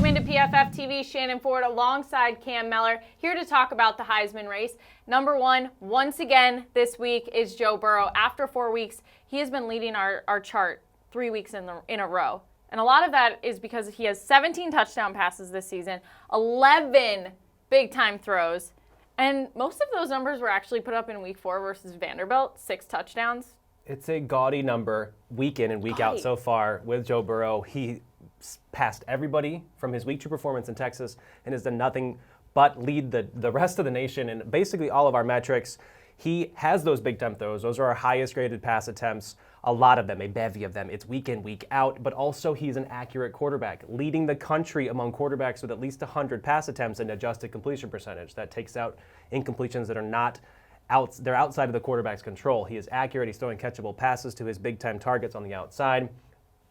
Welcome into PFF TV. Shannon Ford alongside Cam Mellor, here to talk about the Heisman race. Number one, once again this week, is Joe Burrow. After 4 weeks, he has been leading our chart 3 weeks in a row. And a lot of that is because he has 17 touchdown passes this season, 11 big-time throws, and most of those numbers were actually put up in Week 4 versus Vanderbilt, 6 touchdowns. It's a gaudy number week in and week out so far with Joe Burrow. He passed everybody from his Week 2 performance in Texas and has done nothing but lead the rest of the nation in basically all of our metrics. He has those big-time throws. Those are our highest-graded pass attempts, a lot of them, a bevy of them. It's week in, week out, but also he's an accurate quarterback, leading the country among quarterbacks with at least 100 pass attempts and adjusted completion percentage. That takes out incompletions that are not they're outside of the quarterback's control. He is accurate. He's throwing catchable passes to his big-time targets on the outside.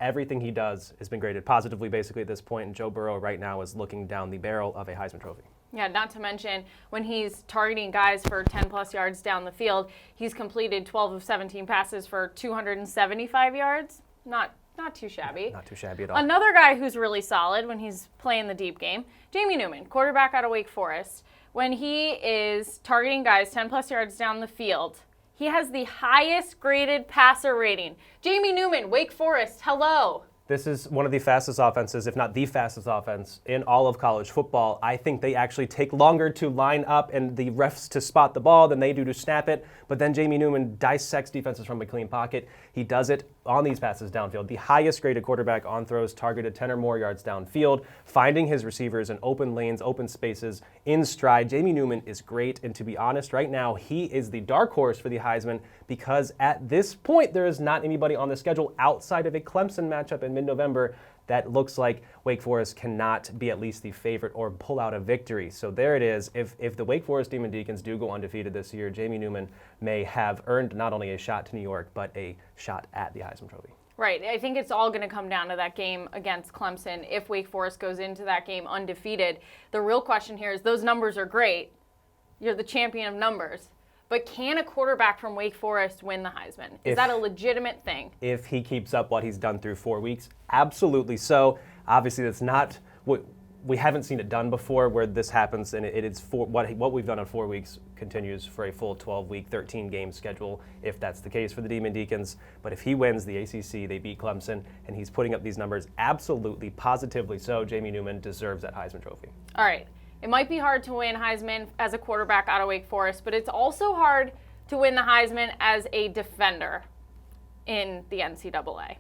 Everything he does has been graded positively basically at this point, and Joe Burrow right now is looking down the barrel of a Heisman Trophy. Yeah, not to mention when he's targeting guys for 10-plus yards down the field, he's completed 12 of 17 passes for 275 yards. Not too shabby. Not too shabby at all. Another guy who's really solid when he's playing the deep game, Jamie Newman, quarterback out of Wake Forest. When he is targeting guys 10-plus yards down the field, he has the highest graded passer rating. Jamie Newman, Wake Forest, hello. This is one of the fastest offenses, if not the fastest offense, in all of college football. I think they actually take longer to line up and the refs to spot the ball than they do to snap it. But then Jamie Newman dissects defenses from a clean pocket. He does it on these passes downfield. The highest graded quarterback on throws targeted 10 or more yards downfield, finding his receivers in open lanes, open spaces, in stride. Jamie Newman is great. And to be honest, right now, he is the dark horse for the Heisman because at this point, there is not anybody on the schedule outside of a Clemson matchup in mid-November that looks like Wake Forest cannot be at least the favorite or pull out a victory. So there it is. If the Wake Forest Demon Deacons do go undefeated this year, Jamie Newman may have earned not only a shot to New York, but a shot at the Heisman Trophy. Right. I think it's all going to come down to that game against Clemson. If Wake Forest goes into that game undefeated, the real question here is those numbers are great. You're the champion of numbers. But can a quarterback from Wake Forest win the Heisman? Is that a legitimate thing? If he keeps up what he's done through 4 weeks, absolutely so. Obviously, that's not we haven't seen it done before where this happens, and it is what we've done in 4 weeks continues for a full 12-week, 13-game schedule, if that's the case for the Demon Deacons. But if he wins the ACC, they beat Clemson, and he's putting up these numbers absolutely, positively so, Jamie Newman deserves that Heisman Trophy. All right. It might be hard to win Heisman as a quarterback out of Wake Forest, but it's also hard to win the Heisman as a defender in the NCAA.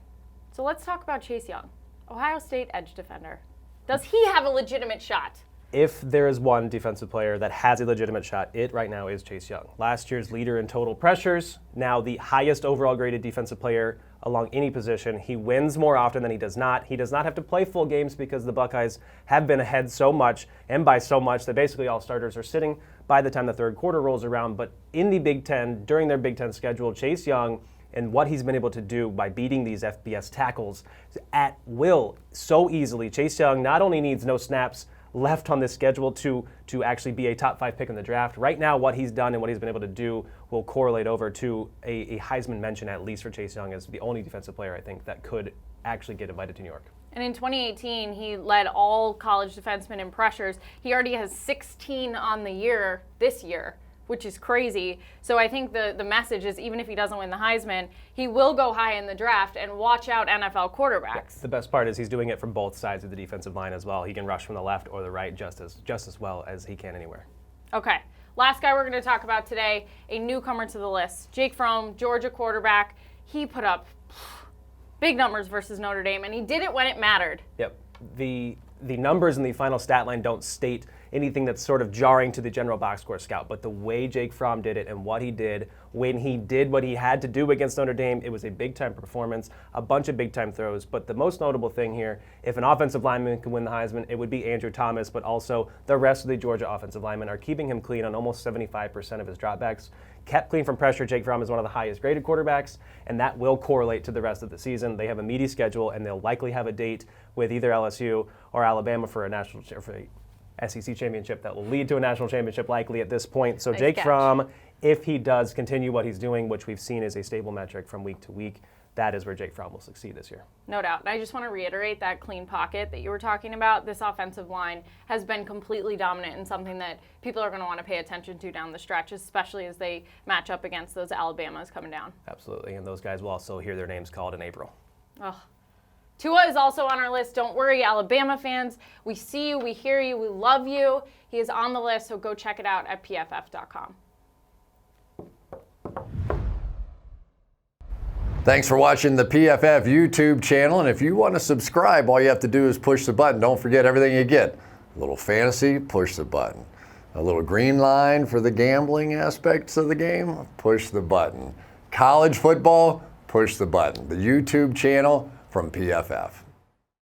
So let's talk about Chase Young, Ohio State edge defender. Does he have a legitimate shot? If there is one defensive player that has a legitimate shot, it right now is Chase Young. Last year's leader in total pressures, now the highest overall graded defensive player along any position. He wins more often than he does not. He does not have to play full games because the Buckeyes have been ahead so much, and by so much that basically all starters are sitting by the time the third quarter rolls around. But in the Big Ten, during their Big Ten schedule, Chase Young and what he's been able to do by beating these FBS tackles at will so easily. Chase Young not only needs no snaps left on this schedule to actually be a top 5 pick in the draft. Right now, what he's done and what he's been able to do will correlate over to a Heisman mention, at least for Chase Young, as the only defensive player, I think, that could actually get invited to New York. And in 2018, he led all college defensemen in pressures. He already has 16 on the year this year, which is crazy. So I think the message is even if he doesn't win the Heisman, he will go high in the draft, and watch out NFL quarterbacks. Yeah, the best part is he's doing it from both sides of the defensive line as well. He can rush from the left or the right just as well as he can anywhere. Okay. Last guy we're going to talk about today, a newcomer to the list, Jake Fromm, Georgia quarterback. He put up big numbers versus Notre Dame, and he did it when it mattered. Yep. The numbers in the final stat line don't state anything that's sort of jarring to the general box score scout, but the way Jake Fromm did it and what he did when he did what he had to do against Notre Dame, it was a big-time performance, a bunch of big-time throws. But the most notable thing here, if an offensive lineman can win the Heisman, it would be Andrew Thomas, but also the rest of the Georgia offensive linemen are keeping him clean on almost 75% of his dropbacks. Kept clean from pressure. Jake Fromm is one of the highest graded quarterbacks, and that will correlate to the rest of the season. They have a meaty schedule, and they'll likely have a date with either LSU or Alabama for a SEC championship that will lead to a national championship likely at this point. So nice Jake Fromm, if he does continue what he's doing, which we've seen is a stable metric from week to week, that is where Jake Fromm will succeed this year. No doubt. And I just want to reiterate that clean pocket that you were talking about. This offensive line has been completely dominant and something that people are going to want to pay attention to down the stretch, especially as they match up against those Alabamas coming down. Absolutely. And those guys will also hear their names called in April. Oh. Tua is also on our list. Don't worry, Alabama fans. We see you, we hear you, we love you. He is on the list, so go check it out at pff.com. Thanks for watching the PFF YouTube channel. And if you want to subscribe, all you have to do is push the button. Don't forget everything you get. A little fantasy, push the button. A little green line for the gambling aspects of the game, push the button. College football, push the button. The YouTube channel from PFF.